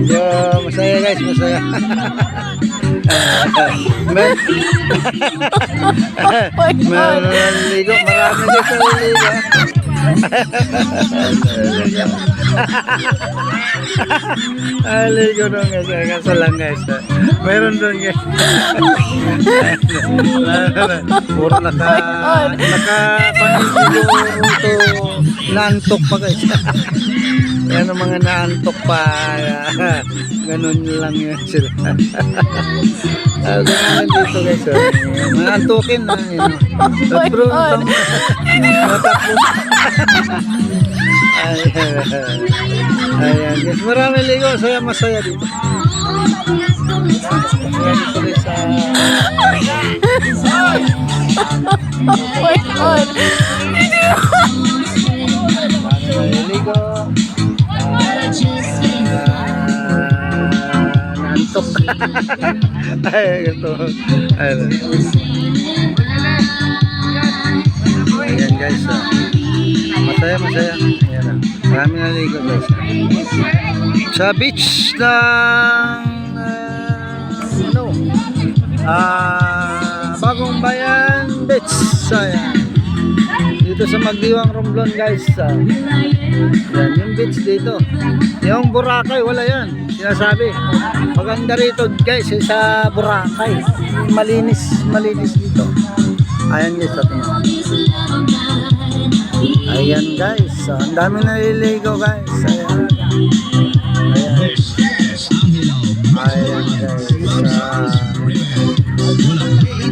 Yo, masaya guys, masaya. Maliligo, marami dito maliligo. Aligo dong guys, kaso lang guys. Meron doon guys. Puro naka-paniligo to, naantok pa guys. Yan ang mga naantok pa. Ganun lang yun sila. Ganun dito guys. Mga antukin na yun. Bro, matakbo. Ayan guys, marami ligo. Saya masaya dito. Ayan dito guys. Oh my God. Marami ligo. Naantok. Ay, ito. Ayan guys. Masaya, masaya. Ayan. Marami naligo guys. Sa beach ng Bagong Bayan Beach. Ayan. Dito sa Magdiwang Romblon guys. Yan, yung beach dito. Yung Boracay, wala yan. Sinasabi. Maganda rito guys sa Boracay. Malinis, malinis dito. Ayan guys, sabi nyo. Ayan guys. Ang dami naliligo guys. Ayan. Ayan. Ayan guys.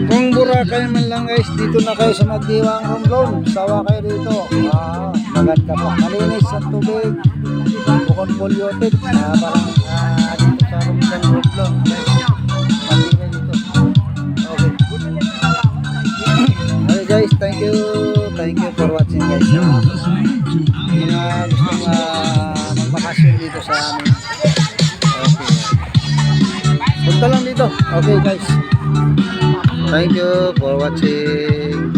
Kung Boracay man lang guys, dito na kayo sa Magdiwang Romblon. Sawa kayo dito. Maganda po. Malinis ang tubig. Bukod polluted. Parang dito sa Romblon. Malinis dito. Okay. Okay guys, thank you. Thank you for watching guys. Mga gusto magbakasyon dito sa amin. Okay. Punta lang dito. Okay guys. Thank you for watching.